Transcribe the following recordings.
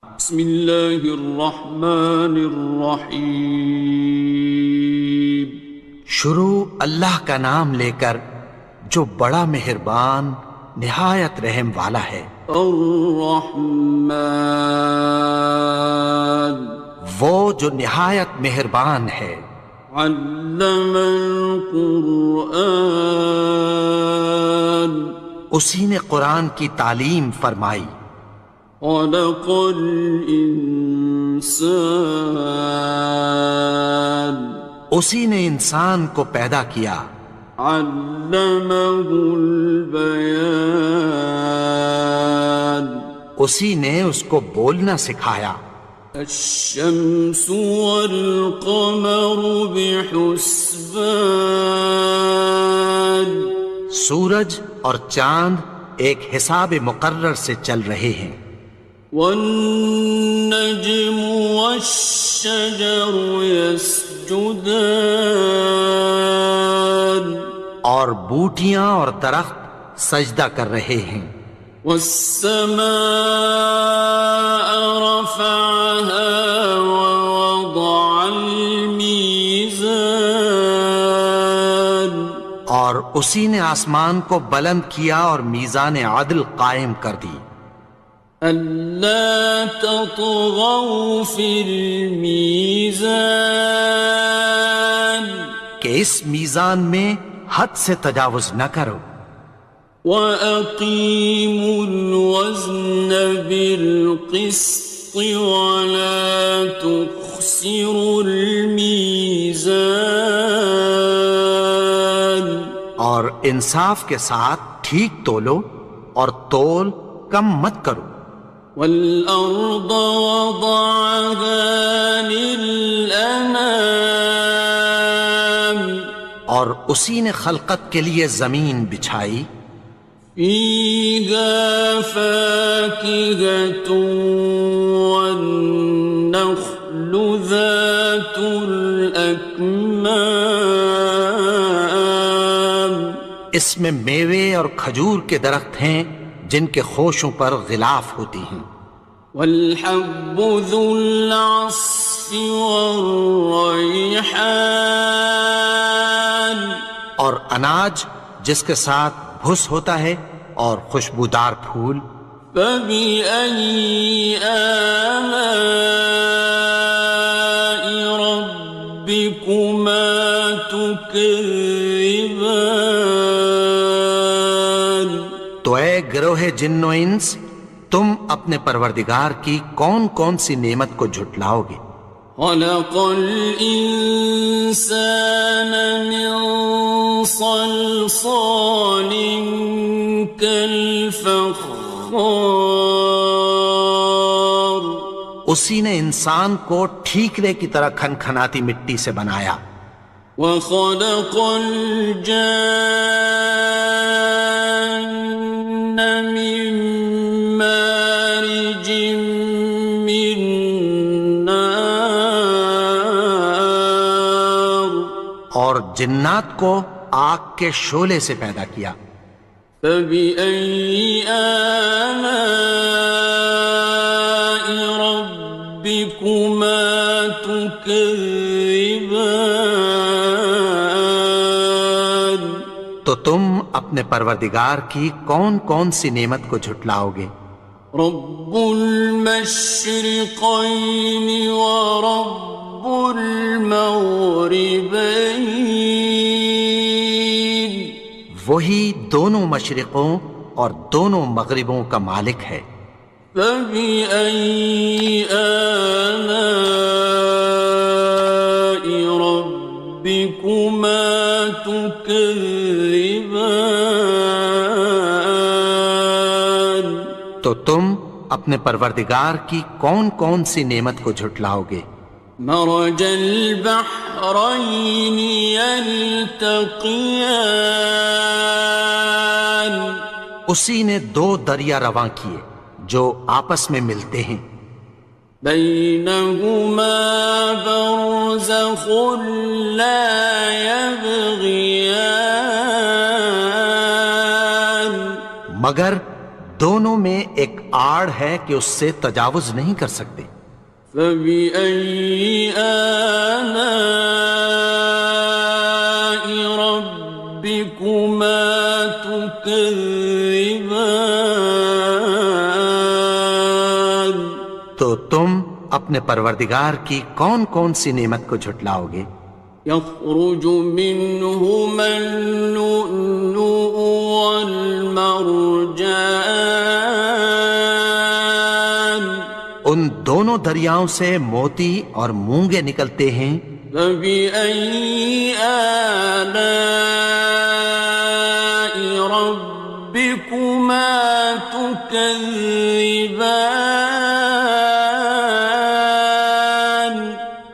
بسم اللہ الرحمن الرحیم۔ شروع اللہ کا نام لے کر جو بڑا مہربان نہایت رحم والا ہے۔ الرحمن، وہ جو نہایت مہربان ہے۔ علم القرآن، اسی نے قرآن کی تعلیم فرمائی۔ خلق الانسان، اسی نے انسان کو پیدا کیا۔ علمہ البیان، اسی نے اس کو بولنا سکھایا۔ الشمس والقمر بحسبان، سورج اور چاند ایک حساب مقرر سے چل رہے ہیں۔ والنجم والشجر يسجدان، اور بوٹیاں اور درخت سجدہ کر رہے ہیں۔ والسماء رفعها ووضع الميزان، اور اسی نے آسمان کو بلند کیا اور میزان عدل قائم کر دی۔ ألا تطغوا في الميزان، کہ اس میزان میں حد سے تجاوز نہ کرو۔ وَأَقِيمُوا الْوَزْنَ بِالْقِسْطِ وَلَا تُخْسِرُوا الْمِيزَانَ، اور انصاف کے ساتھ ٹھیک تولو اور تول کم مت کرو۔ وَالْأَرْضَ وَضَعَهَا لِلْأَنَامِ، اور اسی نے خلقت کے لیے زمین بچھائی۔ فِيهَا فَاكِهَةٌ وَالنَّخْلُ ذَاتُ الْأَكْمَامِ، اس میں میوے اور کھجور کے درخت ہیں جن کے خوشوں پر غلاف ہوتی ہیں۔ وَالْحَبُّ ذُو الْعَصْفِ وَالرَّيْحَانِ، اور اناج جس کے ساتھ بھس ہوتا ہے اور خوشبودار پھول۔ فَبِأَيِّ آلَاءِ رَبِّكُمَا تُكَذِّبَانِ، تو اے گروہ جن و انس، تم اپنے پروردگار کی کون کون سی نعمت کو جھٹلاؤ گے؟ خَلَقَ الْإِنسَانَ مِنْ صَلْصَالٍ كَالْفَخَّارِ، اسی نے انسان کو ٹھیکرے کی طرح کھنکھناتی مٹی سے بنایا۔ وَخَلَقَ الْجَانَّ مِن مَّارِجٍ مِّن نَّارٍ، اور جنات کو آگ کے شعلے سے پیدا کیا۔ فَبِأَيِّ آلَاءِ رَبِّكُمَا تُكَذِّبَانِ، تو تم اپنے پروردگار کی کون کون سی نعمت کو جھٹلاؤ گے؟ رب المشرقین ورب المغربین، وہی دونوں مشرقوں اور دونوں مغربوں کا مالک ہے۔ فَبِأَيِّ آلَاءِ رَبِّكُمَا تُكَذِّبَانِ، تو تم اپنے پروردگار کی کون کون سی نعمت کو جھٹلاؤ گے؟ مرج البحرین یلتقیان، اسی نے دو دریا رواں کیے جو آپس میں ملتے ہیں۔ بینہما برزخ لا یبغیان، مگر دونوں میں ایک آڑ ہے کہ اس سے تجاوز نہیں کر سکتے۔ فبأي آلاء ربكما تكذبان؟ تو تم اپنے پروردگار کی کون کون سی نعمت کو جھٹلاؤ گے؟ يخرج منهما اللؤلؤ والمرجان ان دونوں دریاؤں سے موتی اور مونگے نکلتے ہیں۔ فبأي آلاء ربكما تكذبان؟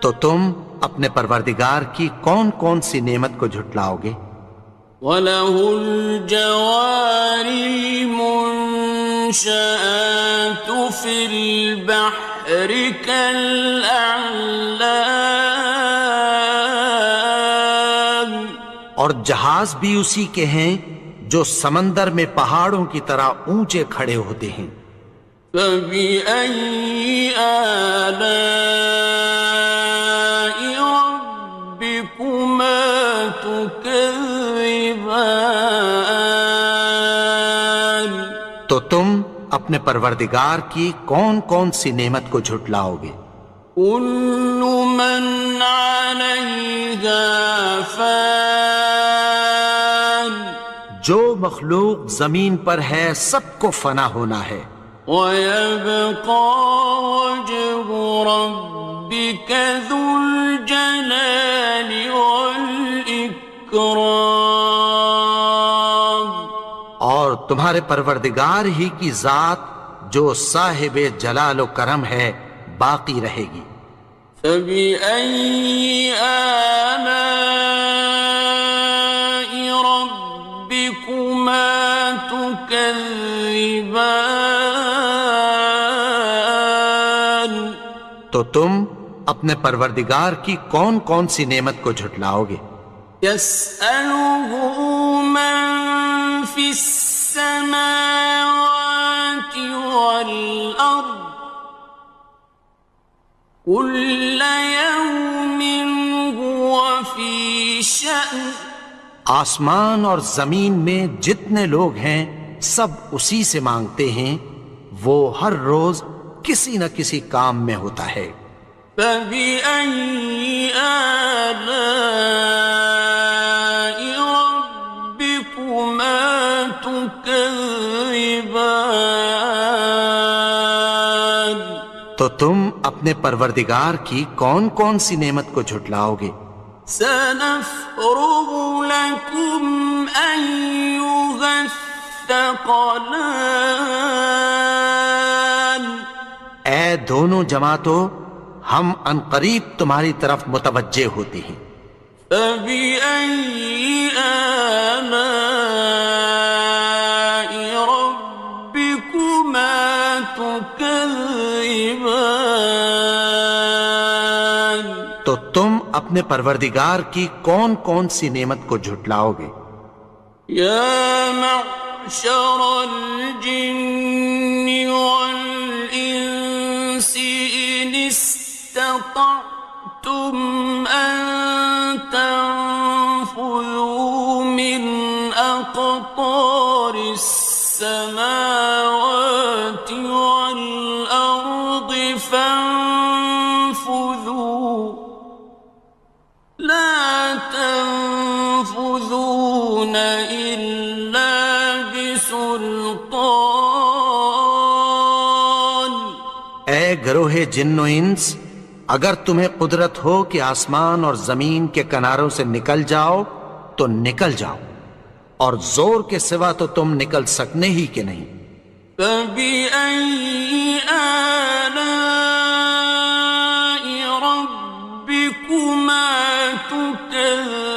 تو تم اپنے پروردگار کی کون کون سی نعمت کو جھٹلاؤ گے؟ وَلَهُ الْجَوَارِ الْمُنشَآتُ فِي الْبَحْرِ كَالْأَعْلَامِ، اور جہاز بھی اسی کے ہیں جو سمندر میں پہاڑوں کی طرح اونچے کھڑے ہوتے ہیں۔ فَبِأَيِّ آلَاءِ رَبِّكُمَا تُكَذِّبَانِ؟ تو تم اپنے پروردگار کی کون کون سی نعمت کو جھٹلاؤ گے؟ كُلُّ مَنْ عَلَيْهَا فَانٍ، جو مخلوق زمین پر ہے سب کو فنا ہونا ہے۔ وَيَبْقَى وَجْهُ رَبِّكَ ذُو الْجَلَالِ وَالْإِكْرَامِ، اور تمہارے پروردگار ہی کی ذات جو صاحب جلال و کرم ہے باقی رہے گی۔ فَبِأَيِّ آلَاءِ رَبِّكُمَا تُكَذِّبَانِ؟ تو تم اپنے پروردگار کی کون کون سی نعمت کو جھٹلاؤ گے؟ يَسْأَلُهُ مَن فِي السَّمَاوَاتِ وَالْأَرْضِ كُلَّ يَوْمٍ هُوَ فِي شَأْنٍ، آسمان اور زمین میں جتنے لوگ ہیں سب اسی سے مانگتے ہیں، وہ ہر روز کسی نہ کسی کام میں ہوتا ہے۔ فَبِأَيِّ آلَاءِ رَبِّكُمَا تُكَذِّبَانِ؟ تو تم اپنے پروردگار کی کون کون سی نعمت کو جھٹلاؤ گے؟ سَنَفْرُغُ لَكُمْ أَيُّهَ الثَّقَلَانِ، اے دونوں جماعتوں، ہم عنقریب تمہاری طرف متوجہ ہوتے ہیں۔ فَبِأَيِّ آلَاءِ رَبِّكُمَا تُكَذِّبَانِ؟ تو تم اپنے پروردگار کی کون کون سی نعمت کو جھٹلاؤ گے؟ يَا مَعْشَرَ الْجِنِّ وَالْإِنسِ إِنِ اسْتَطَعْتُمْ أَن تَنفُذُوا مِنْ أَقْطَارِ السَّمَاوَاتِ وَالْأَرْضِ فَانفُذُوا لَا تَنفُذُونَ إِلَّا بِسُلْطَانٍ۔ اے گروہ جن و انس، اگر تمہیں قدرت ہو کہ آسمان اور زمین کے کناروں سے نکل جاؤ تو نکل جاؤ، اور زور کے سوا تو تم نکل سکنے ہی کہ نہیں۔ فَبِأَيِّ آلَاءِ رَبِّكُمَا تُكَذِّبَانِ؟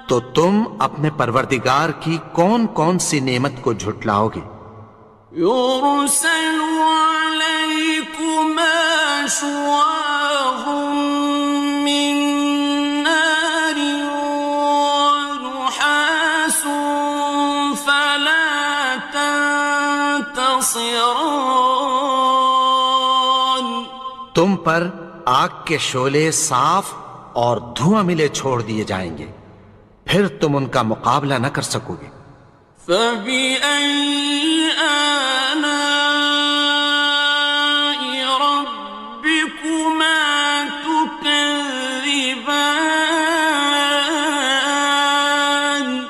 تو تم اپنے پروردگار کی کون کون سی نعمت کو جھٹلاؤ گے؟ يُرْسَلُ عَلَيْكُمَا شُوَاظٌ مِّن نَّارٍ وَنُحَاسٌ خاصران. تم پر آگ کے شعلے صاف اور دھواں ملے چھوڑ دیے جائیں گے، پھر تم ان کا مقابلہ نہ کر سکو گے۔ فبأي آلاء ربكما تكذبان.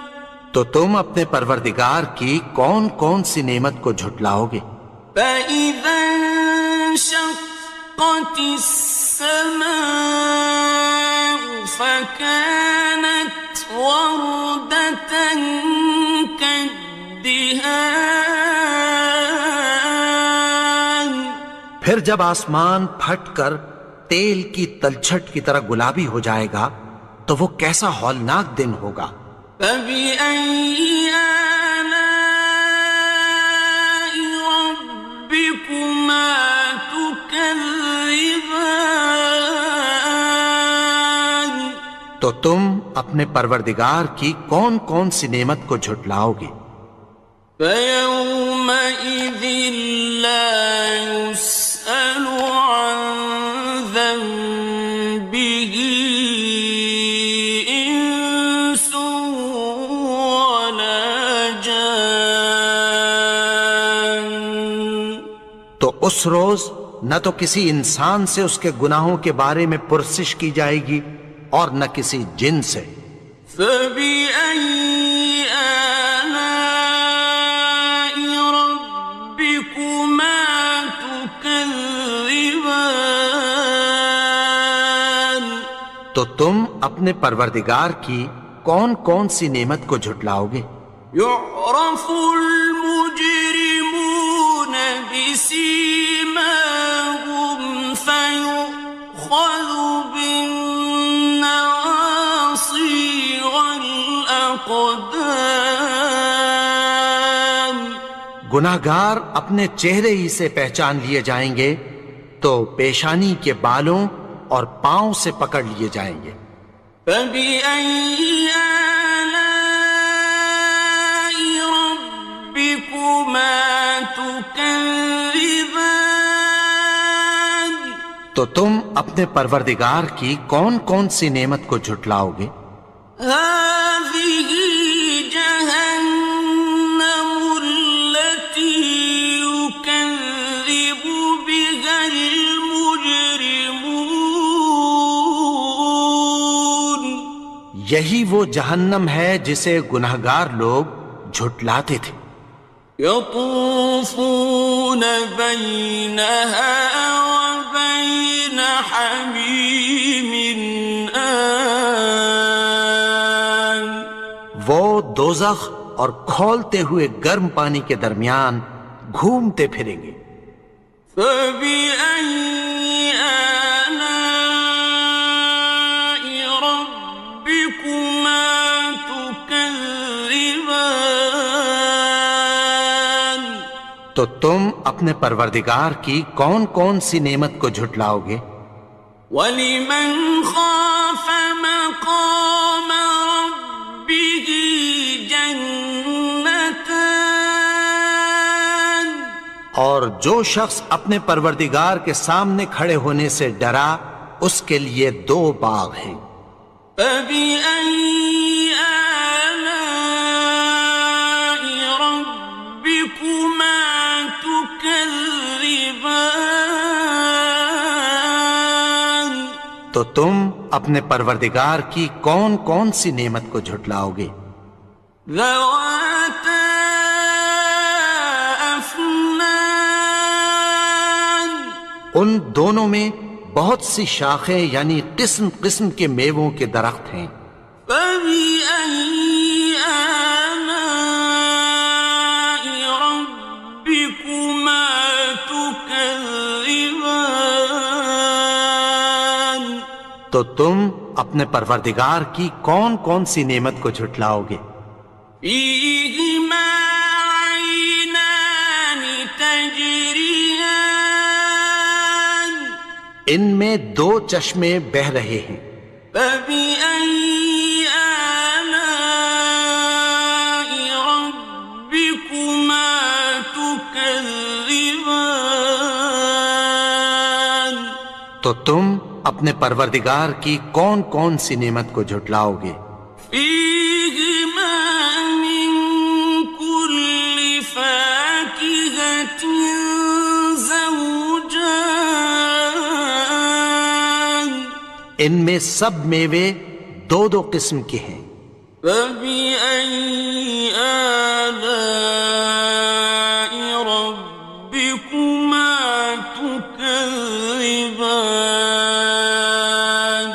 تو تم اپنے پروردگار کی کون کون سی نعمت کو جھٹلاؤ گے؟ فإذا انشقت السماء فكانت وردة كالدهان. پھر جب آسمان پھٹ کر تیل کی تلچھٹ کی طرح گلابی ہو جائے گا تو وہ کیسا ہولناک دن ہوگا۔ فبأي آلاء ربكما تكذبان. تو تم اپنے پروردگار کی کون کون سی نعمت کو جھٹلاؤ گے؟ فيومئذ لا يسأل عن ذنبه إنس ولا جان. تو اس روز نہ تو کسی انسان سے اس کے گناہوں کے بارے میں پرسش کی جائے گی اور نہ کسی جن سے۔ فبأي آلاء ربكما تكذبان. تو تم اپنے پروردگار کی کون کون سی نعمت کو جھٹلاؤ گے؟ يعرف المجرمون بسيماهم فيؤخذ بالنواصي والأقدام. گناہگار اپنے چہرے ہی سے پہچان لیے جائیں گے تو پیشانی کے بالوں اور پاؤں سے پکڑ لیے جائیں گے۔ فبأي آلاء ربكما تكذبان. تو تم اپنے پروردگار کی کون کون سی نعمت کو جھٹلاؤ گے؟ هذه جهنم التي يكذب بها المجرمون. یہی وہ جہنم ہے جسے گناہگار لوگ جھٹلاتے تھے۔ يطوفون بينها وبين حميم آن. وہ دوزخ اور کھولتے ہوئے گرم پانی کے درمیان گھومتے پھریں گے۔ فبأي آلاء ربكما تكذبان. تو تم اپنے پروردگار کی کون کون سی نعمت کو جھٹلاؤ گے؟ وَلِمَنْ خَافَ مَقَامَ رَبِّهِ جَنَّتَانِ. اور جو شخص اپنے پروردگار کے سامنے کھڑے ہونے سے ڈرا اس کے لیے دو باغ ہیں۔ فَبِأَيِّ آلَاءِ رَبِّكُمَا تُكَذِّبَانِ. تو تم اپنے پروردگار کی کون کون سی نعمت کو جھٹلاؤ گے؟ ذَوَاتَا أَفْنَانٍ. ان دونوں میں بہت سی شاخیں یعنی قسم قسم کے میووں کے درخت ہیں۔ فَبِأَيِّ آلَاءِ رَبِّكُمَا تُكَذِّبَانِ. تو تم اپنے پروردگار کی کون کون سی نعمت کو جھٹلاؤ گے؟ فِيهِمَا عَيْنَانِ تَجْرِيَانِ. ان میں دو چشمے بہہ رہے ہیں۔ فَبِأَيِّ آلَاءِ رَبِّكُمَا تُكَذِّبَانِ. تكذبان تو تم اپنے پروردگار کی کون کون سی نعمت کو جھٹلاؤ گے؟ فيهما من كل فاكهة زوجان ان میں سب میوے دو دو قسم کے ہیں۔ فبأي آلاء ربكما تكذبان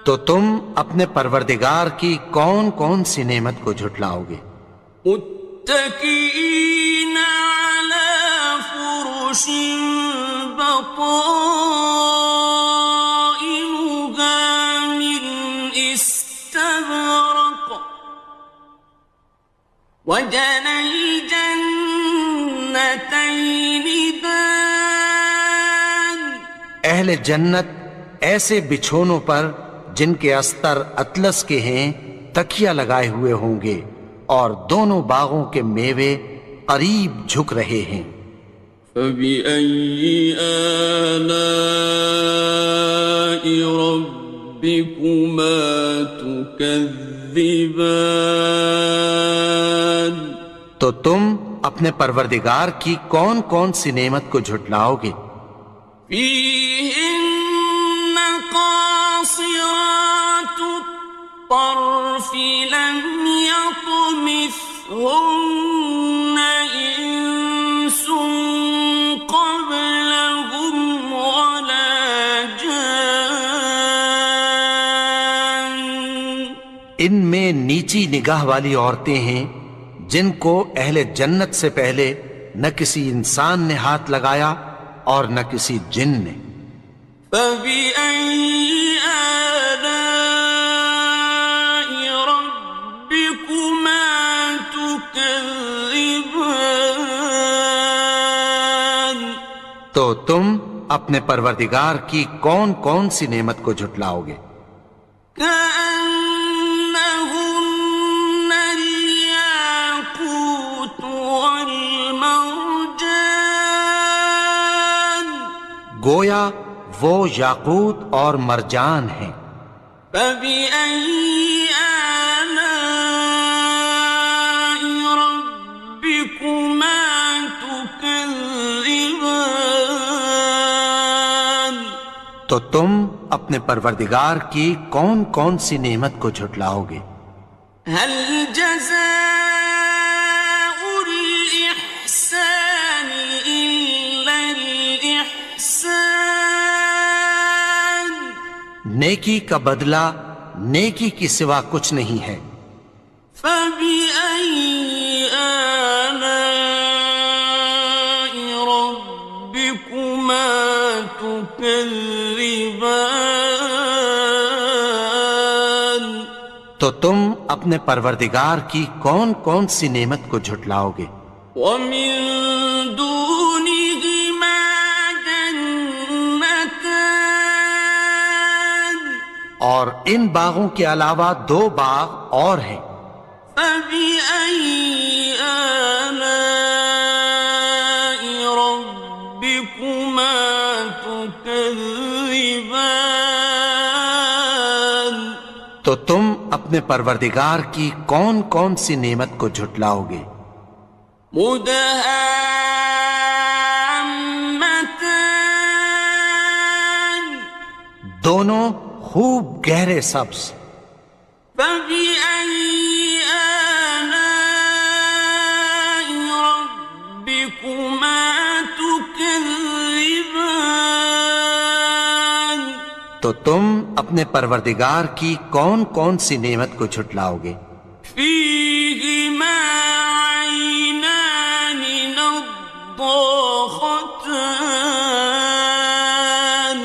تو تم اپنے پروردگار کی کون کون سی نعمت کو جھٹلاؤ گے؟ متكئين على فرش بطائنها من استبرق وجنى الجنتين دان اہل جنت ایسے بچھونوں پر جن کے استر اطلس کے ہیں تکیہ لگائے ہوئے ہوں گے، اور دونوں باغوں کے میوے قریب جھک رہے ہیں۔ فبأي آلاء ربكما تكذبان تو تم اپنے پروردگار کی کون کون سی نعمت کو جھٹلاؤ گے؟ فيهن قاصرات الطرف لم يطمثهن إنس قبلهم ولا جان ان میں نیچی نگاہ والی عورتیں ہیں جن کو اہل جنت سے پہلے نہ کسی انسان نے ہاتھ لگایا اور نہ کسی جن نے۔ فبأي آلاء ربكما تكذبان تو تم اپنے پروردگار کی کون کون سی نعمت کو جھٹلاؤ گے؟ كأنهن الياقوت والمرجان گویا وہ یاقوت اور مرجان ہیں۔ فبأي آلاء ربكما تكذبان تو تم اپنے پروردگار کی کون کون سی نعمت کو جھٹلاؤ گے؟ هل جزاء الإحسان إلا الإحسان نیکی کا بدلہ نیکی کی سوا کچھ نہیں ہے۔ فبأي آلاء ربكما تكذبان تو تم اپنے پروردگار کی کون کون سی نعمت کو جھٹلاؤ گے؟ ومن دونهما جنتان اور ان باغوں کے علاوہ دو باغ اور ہیں۔ فبأي آلاء ربكما تكذبان تو تم اپنے پروردگار کی کون کون سی نعمت کو جھٹلاؤ گے؟ مدهامتان دونوں خوب گہرے سبز۔ فبأي آلاء ربكما تكذبان تو تم اپنے پروردگار کی کون کون سی نعمت کو جھٹلاؤ گے؟ فيهما عينان نضاختان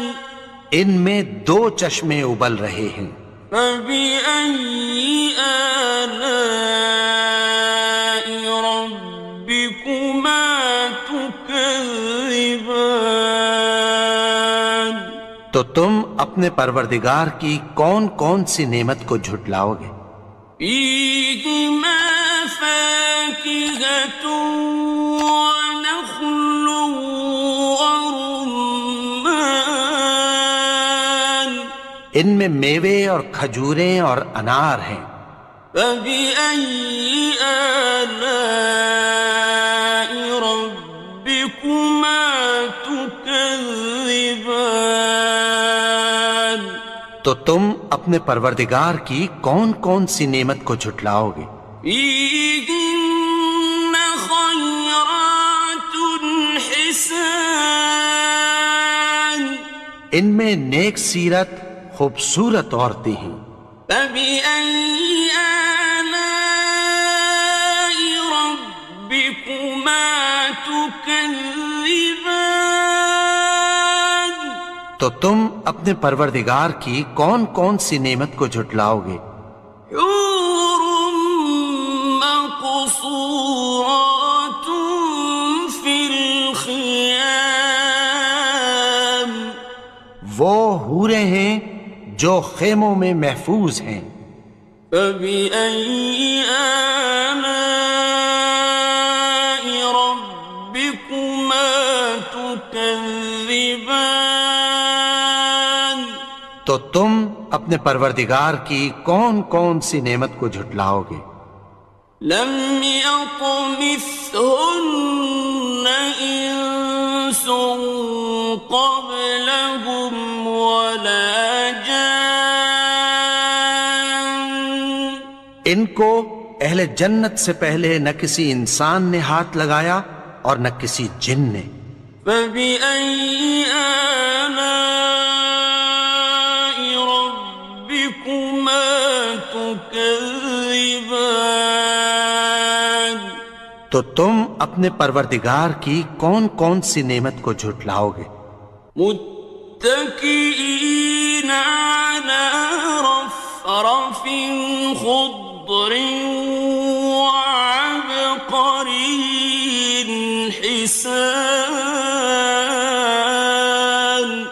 ان میں دو چشمے ابل رہے ہیں۔ فبأي آلاء ربكما تكذبان تو تم اپنے پروردگار کی کون کون سی نعمت کو جھٹلاؤ گے؟ فيهما فاكهة ونخل ان میں میوے اور کھجوریں اور انار ہیں۔ فبأي آلاء ربكما تكذبان؟ تو تم اپنے پروردگار کی کون کون سی نعمت کو جھٹلاؤ گے؟ فيهن خيرات حسان، ان میں نیک سیرت خوبصورت عورتیں ہیں۔ فبأي آلاء ربكما تكذبان؟ تو تم اپنے پروردگار کی کون کون سی نعمت کو جھٹلاؤ گے؟ حور مقصورات في الخيام، وہ حوریں ہیں جو خیموں میں محفوظ ہیں۔ فبأي آلاء ربكما تكذبان؟ تو تم اپنے پروردگار کی کون کون سی نعمت کو جھٹلاؤ گے؟ لم يطمثهن إنس قبلهم ولا جان، ان کو اہل جنت سے پہلے نہ کسی انسان نے ہاتھ لگایا اور نہ کسی جن نے۔ فبأي آلاء ربكما تكذبان؟ تو تم اپنے پروردگار کی کون کون سی نعمت کو جھٹلاؤ گے؟ متكئين على رفرف خضر وعبقري حسان،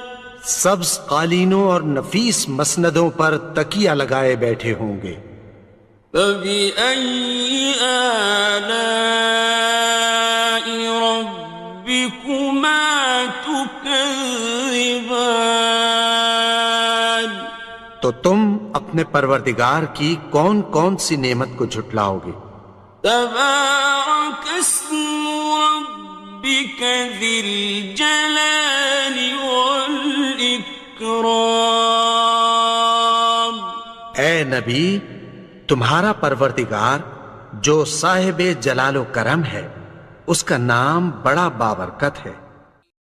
سبز قالینوں اور نفیس مسندوں پر تکیہ لگائے بیٹھے ہوں گے۔ فبأي آلاء ربكما تكذبان؟ تو تم اپنے پروردگار کی کون کون سی نعمت کو جھٹلاؤ گے؟ تبارك اسم ربك ذي الجلال والإكرام۔ اے نبی، تمہارا پروردگار جو صاحب جلال و کرم ہے، اس کا نام بڑا بابرکت ہے۔